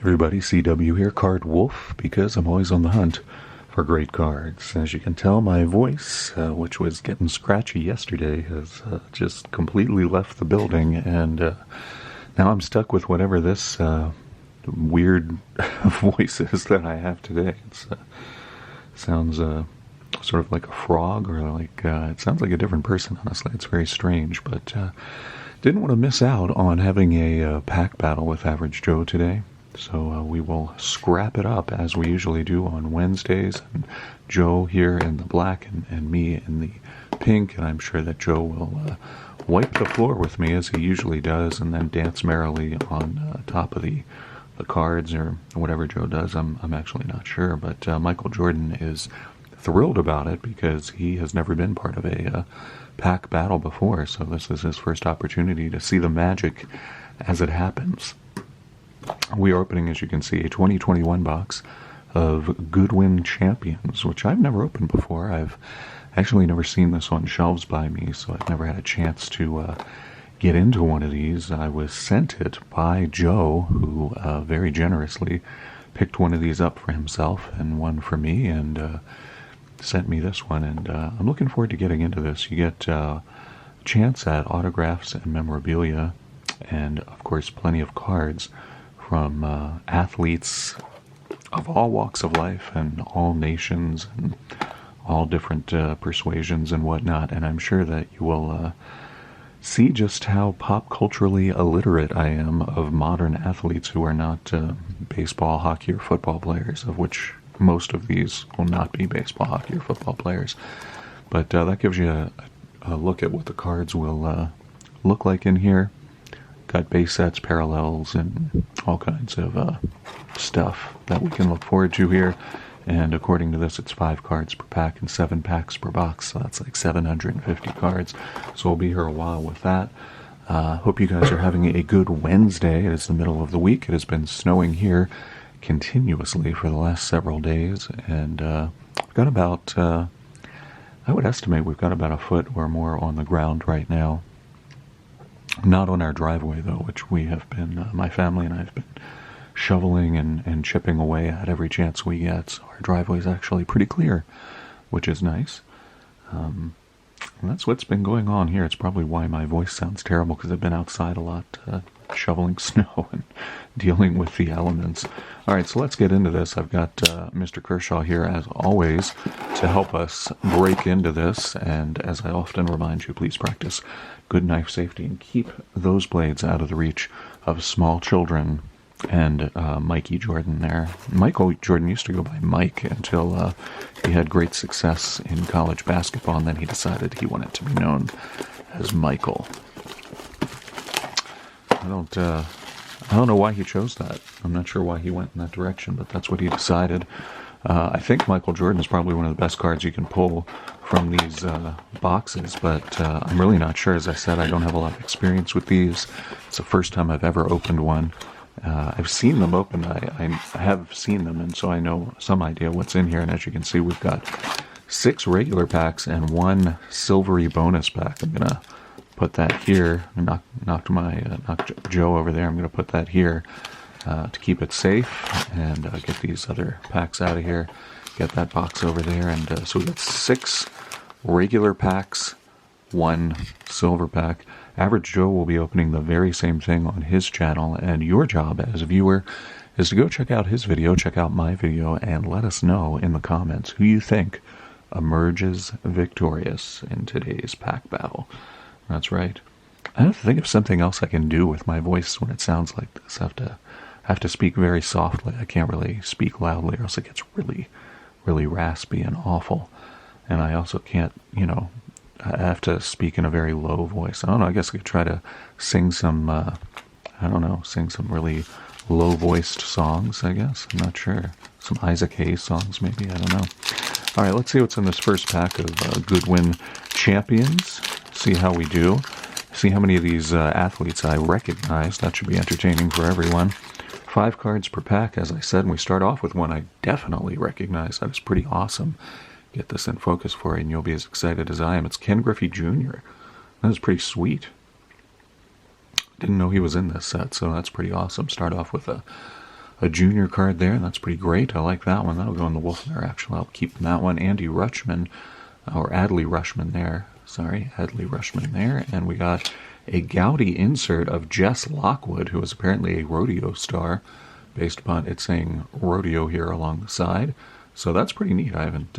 Everybody, CW here, Card Wolf, because I'm always on the hunt for great cards. As you can tell, my voice, which was getting scratchy yesterday, has just completely left the building, and now I'm stuck with whatever this weird voice is that I have today. It sounds sort of like a frog, or like, it sounds like a different person, honestly. It's very strange, but didn't want to miss out on having a pack battle with Average Joe today. So we will scrap it up as we usually do on Wednesdays. And Joe here in the black and me in the pink. And I'm sure that Joe will wipe the floor with me as he usually does, and then dance merrily on top of the cards or whatever Joe does. I'm actually not sure. But Michael Jordan is thrilled about it because he has never been part of a pack battle before. So this is his first opportunity to see the magic as it happens. We are opening, as you can see, a 2021 box of Goodwin Champions, which I've never opened before. I've actually never seen this on shelves by me, so I've never had a chance to get into one of these. I was sent it by Joe, who very generously picked one of these up for himself and one for me, and sent me this one. And I'm looking forward to getting into this. You get a chance at autographs and memorabilia, and, of course, plenty of cards from athletes of all walks of life and all nations and all different persuasions and whatnot. And I'm sure that you will see just how pop culturally illiterate I am of modern athletes who are not baseball, hockey, or football players, of which most of these will not be baseball, hockey, or football players. But that gives you a look at what the cards will look like in here. Got base sets, parallels, and all kinds of stuff that we can look forward to here. And according to this, it's 5 cards per pack and 7 packs per box, so that's like 750 cards. So we'll be here a while with that. Hope you guys are having a good Wednesday. It is the middle of the week. It has been snowing here continuously for the last several days, and we've got about, I would estimate we've got about a foot or more on the ground right now. Not on our driveway, though, which we have been, my family and I have been shoveling and chipping away at every chance we get. So our driveway is actually pretty clear, which is nice. And that's what's been going on here. It's probably why my voice sounds terrible, because I've been outside a lot shoveling snow and dealing with the elements. All right, so let's get into this. I've got Mr. Kershaw here, as always, to help us break into this. And as I often remind you, please practice good knife safety and keep those blades out of the reach of small children. And Mikey Jordan there. Michael Jordan used to go by Mike until he had great success in college basketball, and then he decided he wanted to be known as Michael. I don't know why he chose that. I'm not sure why he went in that direction, but that's what he decided. I think Michael Jordan is probably one of the best cards you can pull from these boxes, but I'm really not sure. As I said, I don't have a lot of experience with these. It's the first time I've ever opened one. I've seen them open. I have seen them, and so I know some idea what's in here. And as you can see, we've got 6 regular packs and 1 silvery bonus pack. I'm gonna put that here. Knocked Joe over there. I'm gonna put that here to keep it safe, and get these other packs out of here. Get that box over there, and so we've got 6 regular packs, 1 silver pack. Average Joe will be opening the very same thing on his channel, and your job as a viewer is to go check out his video, check out my video, and let us know in the comments who you think emerges victorious in today's pack battle. That's right. I have to think of something else I can do with my voice when it sounds like this. I have to speak very softly. I can't really speak loudly, or else it gets really, really raspy and awful. And I also can't, I have to speak in a very low voice. I don't know, I guess I could try to sing some, sing some really low-voiced songs, I guess. I'm not sure. Some Isaac Hayes songs, maybe. I don't know. All right, let's see what's in this first pack of Goodwin Champions. See how we do. See how many of these athletes I recognize. That should be entertaining for everyone. 5 cards per pack, as I said, and we start off with one I definitely recognize. That is pretty awesome. Get this in focus for you, and you'll be as excited as I am. It's Ken Griffey Jr. That is pretty sweet. Didn't know he was in this set, so that's pretty awesome. Start off with a a junior card there. That's pretty great. I like that one. That'll go in the wolf there, actually. I'll keep that one. Andy Rutschman, or Adley Rushman there. Sorry, Adley Rushman there. And we got a Gaudy insert of Jess Lockwood, who is apparently a rodeo star, based upon it saying rodeo here along the side. So that's pretty neat. I haven't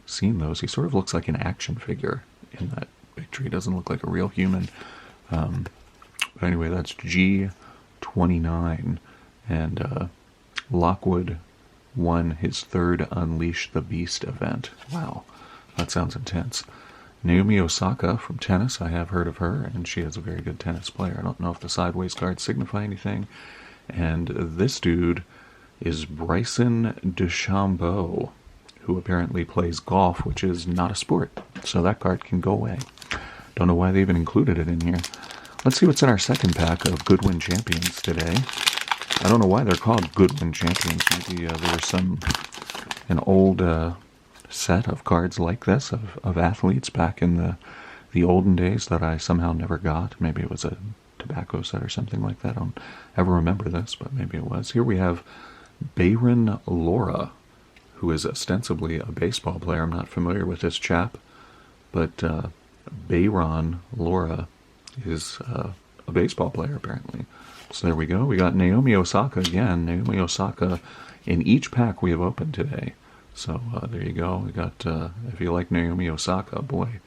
seen those. He sort of looks like an action figure in that picture. He doesn't look like a real human. But anyway, that's G29. And Lockwood won his third Unleash the Beast event. Wow, that sounds intense. Naomi Osaka from tennis, I have heard of her, and she is a very good tennis player. I don't know if the sideways cards signify anything. And this dude is Bryson DeChambeau, who apparently plays golf, which is not a sport. So that card can go away. Don't know why they even included it in here. Let's see what's in our second pack of Goodwin Champions today. I don't know why they're called Goodwin Champions. Maybe there's an old set of cards like this of athletes back in the olden days that I somehow never got. Maybe it was a tobacco set or something like that. I don't ever remember this, but maybe it was. Here we have Bayron Laura, who is ostensibly a baseball player. I'm not familiar with this chap, but Bayron Laura is a baseball player, apparently. So there we go. We got Naomi Osaka again. Naomi Osaka in each pack we have opened today. So there you go. We got, if you like Naomi Osaka, boy,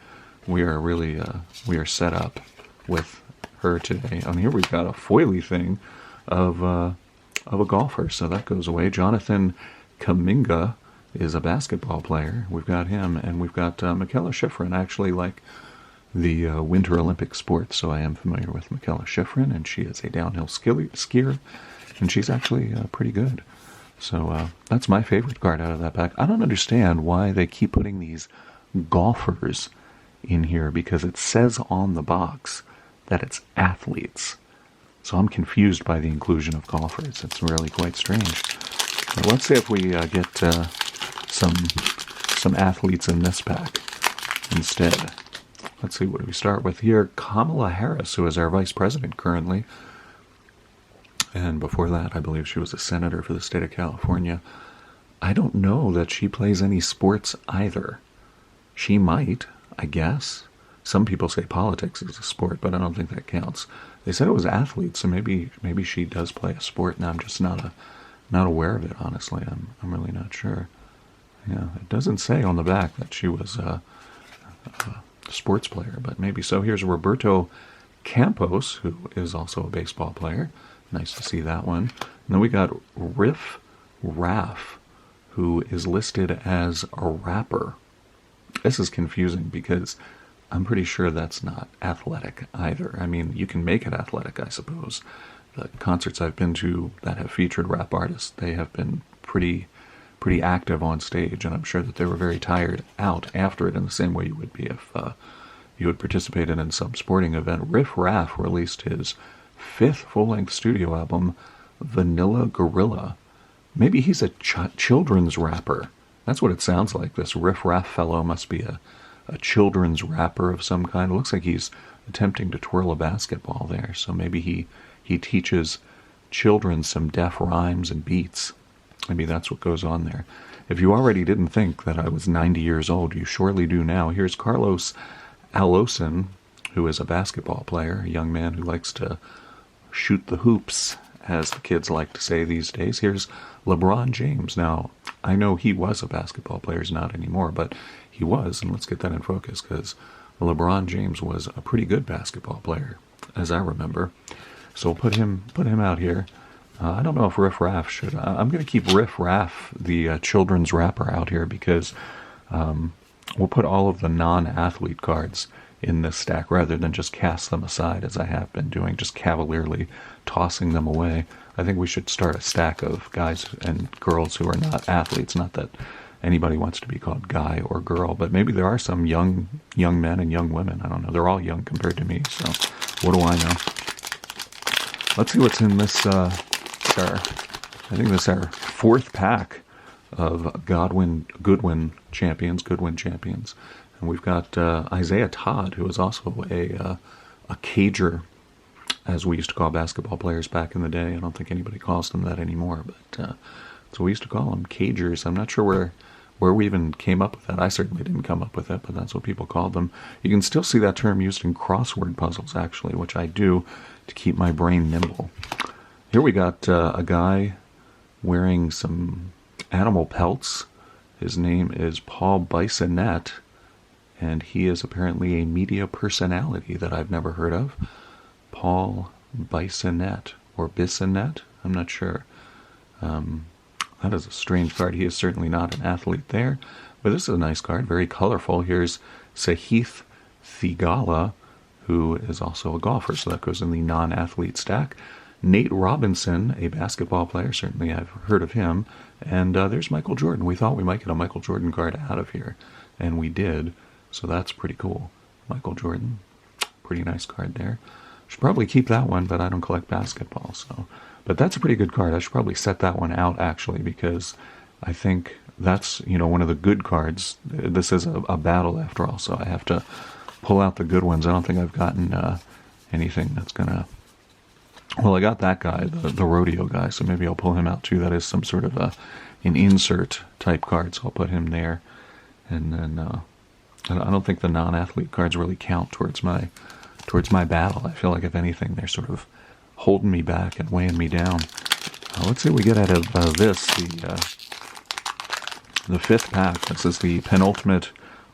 we are really, we are set up with her today. And here we've got a foily thing of a golfer, so that goes away. Jonathan Kaminga is a basketball player. We've got him, and we've got Michaela Schifrin. I actually like the Winter Olympic sports, so I am familiar with Michaela Schifrin, and she is a downhill skier, and she's actually pretty good. So that's my favorite card out of that pack. I don't understand why they keep putting these golfers in here, because it says on the box that it's athletes. So I'm confused by the inclusion of golfers. It's really quite strange. But let's see if we get some athletes in this pack instead. Let's see, what do we start with here? Kamala Harris, who is our vice president currently. And before that, I believe she was a senator for the state of California. I don't know that she plays any sports either. She might, I guess. Some people say politics is a sport, but I don't think that counts. They said it was athletes, so maybe she does play a sport, and I'm just not aware of it, honestly. I'm really not sure. Yeah, it doesn't say on the back that she was a sports player, but maybe so. Here's Roberto Campos, who is also a baseball player. Nice to see that one. And then we got Riff Raff, who is listed as a rapper. This is confusing because I'm pretty sure that's not athletic either. I mean, you can make it athletic, I suppose. The concerts I've been to that have featured rap artists, they have been pretty active on stage, and I'm sure that they were very tired out after it in the same way you would be if you had participated in some sporting event. Riff Raff released his 5th full-length studio album, Vanilla Gorilla. Maybe he's a children's rapper. That's what it sounds like. This Riff Raff fellow must be a children's rapper of some kind. It looks like he's attempting to twirl a basketball there, so maybe he teaches children some deaf rhymes and beats. Maybe that's what goes on there. If you already didn't think that I was 90 years old, you surely do now. Here's Carlos Alosin, who is a basketball player, a young man who likes to shoot the hoops, as the kids like to say these days. Here's LeBron James. Now, I know he was a basketball player, he's not anymore, but he was, and let's get that in focus, because LeBron James was a pretty good basketball player, as I remember. So we'll put him out here. I don't know if Riff Raff should. I'm going to keep Riff Raff, the children's rapper, out here, because we'll put all of the non-athlete cards in this stack rather than just cast them aside, as I have been doing, just cavalierly tossing them away. I think we should start a stack of guys and girls who are not athletes. Not that anybody wants to be called guy or girl, but maybe there are some young men and young women. I don't know. They're all young compared to me, so what do I know? Let's see what's in this. I think this is our 4th pack of Goodwin Champions. And we've got Isaiah Todd, who is also a cager as we used to call basketball players back in the day. I don't think anybody calls them that anymore, but that's what we used to call them, cagers. I'm not sure where we even came up with that. I certainly didn't come up with it, but that's what people called them. You can still see that term used in crossword puzzles, actually, which I do to keep my brain nimble. Here we got a guy wearing some animal pelts. His name is Paul Bissonnette, and he is apparently a media personality that I've never heard of. Paul Bissonnette, or Bissonnette? I'm not sure. That is a strange card. He is certainly not an athlete there, but this is a nice card, very colorful. Here's Sahith Theegala, who is also a golfer, so that goes in the non-athlete stack. Nate Robinson, a basketball player, certainly I've heard of him. And there's Michael Jordan. We thought we might get a Michael Jordan card out of here, and we did, so that's pretty cool. Michael Jordan, pretty nice card there. Should probably keep that one, but I don't collect basketball, so... But that's a pretty good card. I should probably set that one out, actually, because I think that's, one of the good cards. This is a battle, after all, so I have to pull out the good ones. I don't think I've gotten anything that's going to... Well, I got that guy, the rodeo guy, so maybe I'll pull him out, too. That is some sort of an insert-type card, so I'll put him there. And then I don't think the non-athlete cards really count towards my battle. I feel like, if anything, they're sort of holding me back and weighing me down. Let's see what we get out of this, the fifth pack. This is the penultimate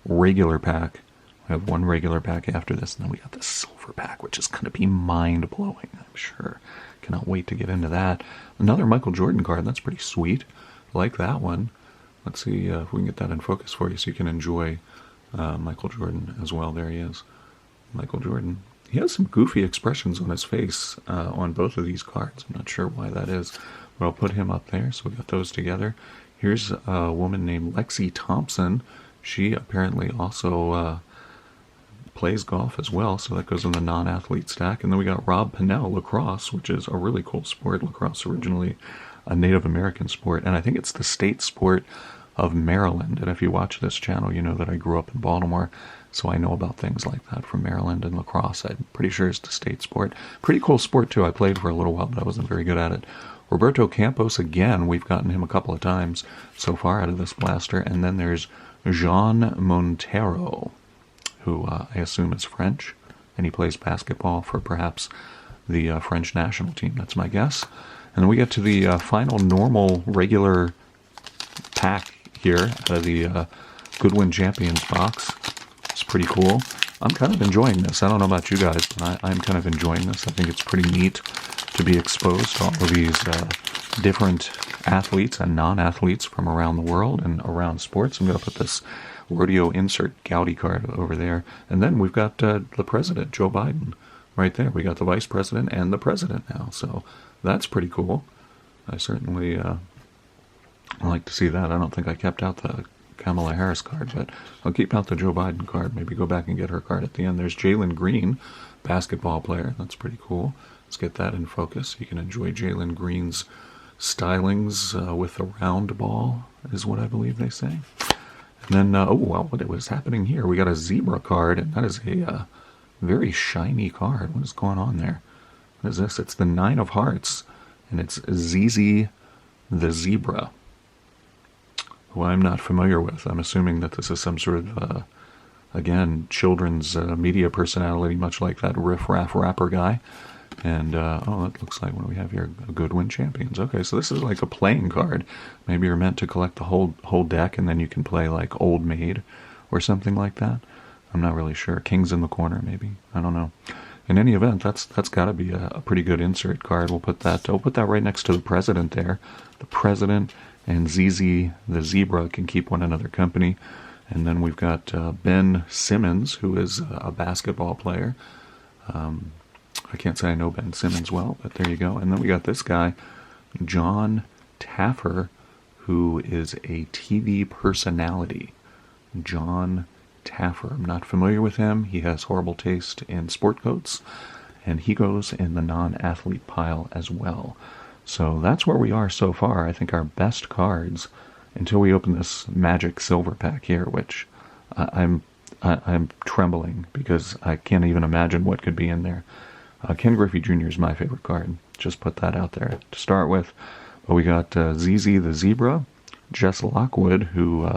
regular pack. We have one regular pack after this, and then we got the silver pack, which is going to be mind-blowing, I'm sure. Cannot wait to get into that. Another Michael Jordan card. That's pretty sweet. I like that one. Let's see if we can get that in focus for you so you can enjoy Michael Jordan as well. There he is. Michael Jordan. He has some goofy expressions on his face on both of these cards. I'm not sure why that is, but I'll put him up there. So we got those together. Here's a woman named Lexi Thompson. She apparently also plays golf as well, so that goes in the non-athlete stack. And then we got Rob Pennell, lacrosse, which is a really cool sport. Lacrosse, originally a Native American sport, and I think it's the state sport of Maryland. And if you watch this channel, you know that I grew up in Baltimore, so I know about things like that from Maryland, and lacrosse, I'm pretty sure it's the state sport. Pretty cool sport, too. I played for a little while, but I wasn't very good at it. Roberto Campos, again, we've gotten him a couple of times so far out of this blaster. And then there's Jean Montero, who I assume is French, and he plays basketball for perhaps the French national team. That's my guess. And then we get to the final normal regular pack here out of the Goodwin Champions box. It's pretty cool. I'm kind of enjoying this. I don't know about you guys, but I'm kind of enjoying this. I think it's pretty neat to be exposed to all of these different athletes and non-athletes from around the world and around sports. I'm going to put this rodeo insert Gowdy card over there. And then we've got the president, Joe Biden, right there. We got the vice president and the president now. So that's pretty cool. I certainly like to see that. I don't think I kept out the Kamala Harris card, but I'll keep out the Joe Biden card. Maybe go back and get her card at the end. There's Jalen Green, basketball player. That's pretty cool. Let's get that in focus. You can enjoy Jalen Green's stylings with a round ball, is what I believe they say. And then, what was happening here? We got a zebra card, and that is a very shiny card. What is going on there? What is this? It's the Nine of Hearts, and it's Zizi the Zebra, who I'm not familiar with. I'm assuming that this is some sort of, again, children's media personality, much like that Riff Raff rapper guy. And, it looks like, what do we have here? A Goodwin Champions. Okay, so this is like a playing card. Maybe you're meant to collect the whole deck, and then you can play, like, Old Maid or something like that. I'm not really sure. Kings in the Corner, maybe. I don't know. In any event, that's got to be a pretty good insert card. We'll put that right next to the president there. The president and Zizi the Zebra can keep one another company. And then we've got Ben Simmons, who is a basketball player. I can't say I know Ben Simmons well, but there you go. And then we got this guy, John Taffer, who is a TV personality. John Taffer. I'm not familiar with him. He has horrible taste in sport coats, and he goes in the non-athlete pile as well. So that's where we are so far. I think our best cards, until we open this magic silver pack here, which I'm trembling because I can't even imagine what could be in there. Ken Griffey Jr. is my favorite card. Just put that out there to start with. But we got ZZ the Zebra, Jess Lockwood, who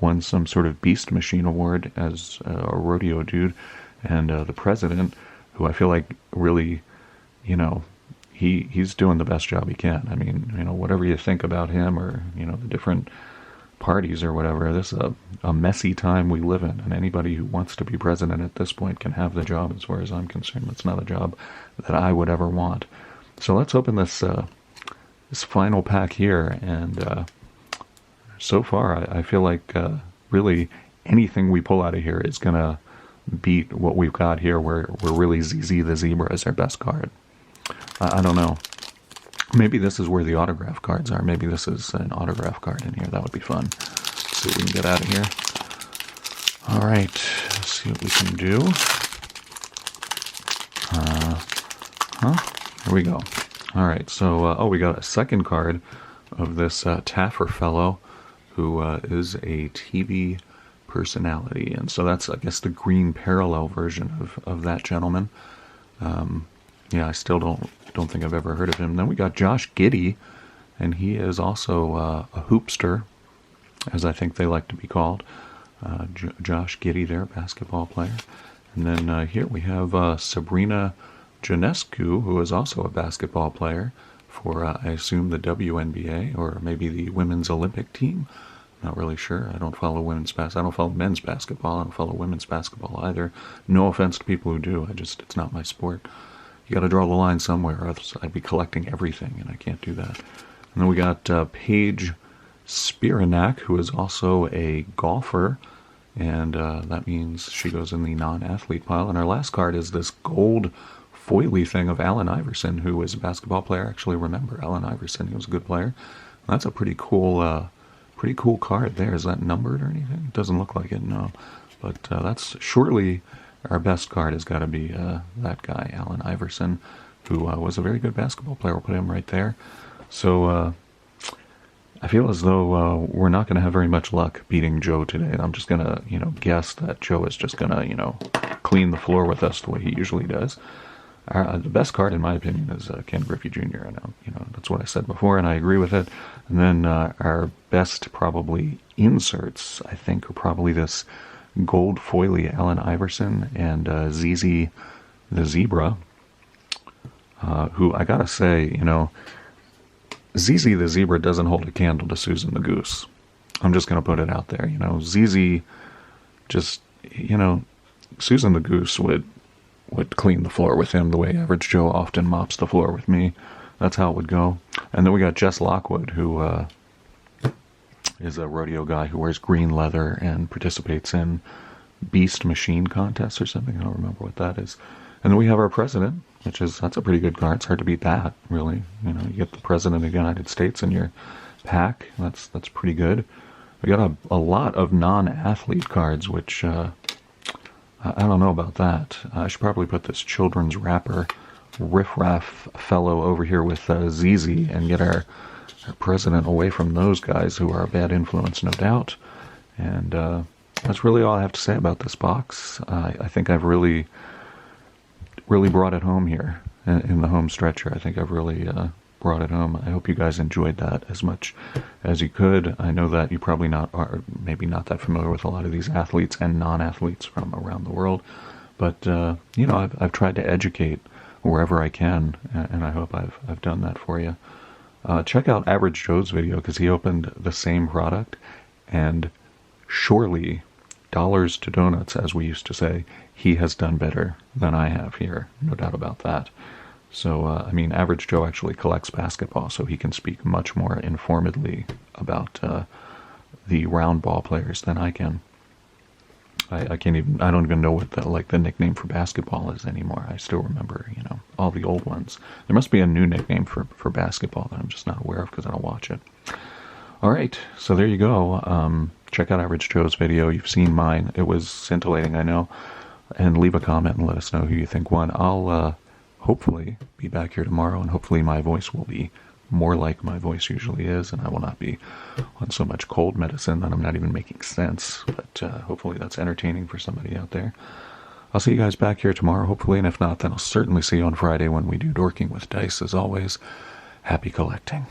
won some sort of Beast Machine award as a rodeo dude, and the president, who I feel like really, he's doing the best job he can. I mean, whatever you think about him or, the different parties or whatever, this is a messy time we live in, and anybody who wants to be president at this point can have the job as far as I'm concerned. It's not a job that I would ever want. So let's open this final pack here, and so far I feel like really anything we pull out of here is going to beat what we've got here, where really ZZ the Zebra is our best card. I don't know. Maybe this is where the autograph cards are. Maybe this is an autograph card in here. That would be fun. Let's see what we can get out of here. All right. Let's see what we can do. Here we go. All right. So, we got a second card of this Taffer fellow, who is a TV personality. And so that's, I guess, the green parallel version of that gentleman. Yeah, I still don't think I've ever heard of him. Then we got Josh Giddey, and he is also a hoopster, as I think they like to be called. Josh Giddey there, basketball player. And then here we have Sabrina Ionescu, who is also a basketball player for, I assume, the WNBA, or maybe the Women's Olympic team. Not really sure. I don't follow I don't follow men's basketball. I don't follow women's basketball either. No offense to people who do. It's not my sport. You got to draw the line somewhere, or else I'd be collecting everything, and I can't do that. And then we got Paige Spiranak, who is also a golfer, and that means she goes in the non-athlete pile. And our last card is this gold foily thing of Allen Iverson, who was a basketball player. I actually remember Allen Iverson. He was a good player. That's a pretty cool card there. Is that numbered or anything? It doesn't look like it, no. But that's surely our best card has got to be that guy, Allen Iverson, who was a very good basketball player. We'll put him right there. So I feel as though we're not going to have very much luck beating Joe today. I'm just going to, guess that Joe is just going to, clean the floor with us the way he usually does. The best card, in my opinion, is Ken Griffey Jr. I know, that's what I said before, and I agree with it. And then our best probably inserts, I think, are probably this gold foily Allen Iverson and ZZ the Zebra, who I gotta say, ZZ the Zebra doesn't hold a candle to Susan the Goose. I'm just gonna put it out there. ZZ just, Susan the Goose would clean the floor with him the way Average Joe often mops the floor with me. That's how it would go. And then we got Jess Lockwood, who is a rodeo guy who wears green leather and participates in Beast Machine contests or something. I don't remember what that is. And then we have our president, that's a pretty good card. It's hard to beat that, really. You get the president of the United States in your pack. That's pretty good. We got a lot of non-athlete cards, which I don't know about that. I should probably put this children's rapper riffraff fellow over here with ZZ and get our president away from those guys who are a bad influence, no doubt. And that's really all I have to say about this box. I think I've really brought it home here in the home stretcher. I think I've really brought it home. I hope you guys enjoyed that as much as you could. I know that you probably maybe not that familiar with a lot of these athletes and non-athletes from around the world, but I've tried to educate wherever I can, and I hope I've done that for you. Check out Average Joe's video, because he opened the same product, and surely, dollars to donuts, as we used to say, he has done better than I have here. No doubt about that. So, Average Joe actually collects basketball, so he can speak much more informedly about the round ball players than I can. I don't even know what the nickname for basketball is anymore. I still remember, all the old ones. There must be a new nickname for basketball that I'm just not aware of because I don't watch it. All right, so there you go. Check out Average Joe's video. You've seen mine. It was scintillating, I know. And leave a comment and let us know who you think won. I'll hopefully be back here tomorrow, and hopefully my voice will be more like my voice usually is, and I will not be on so much cold medicine that I'm not even making sense. But hopefully that's entertaining for somebody out there. I'll see you guys back here tomorrow, hopefully, and if not, then I'll certainly see you on Friday when we do Dorking with Dice. As always, happy collecting.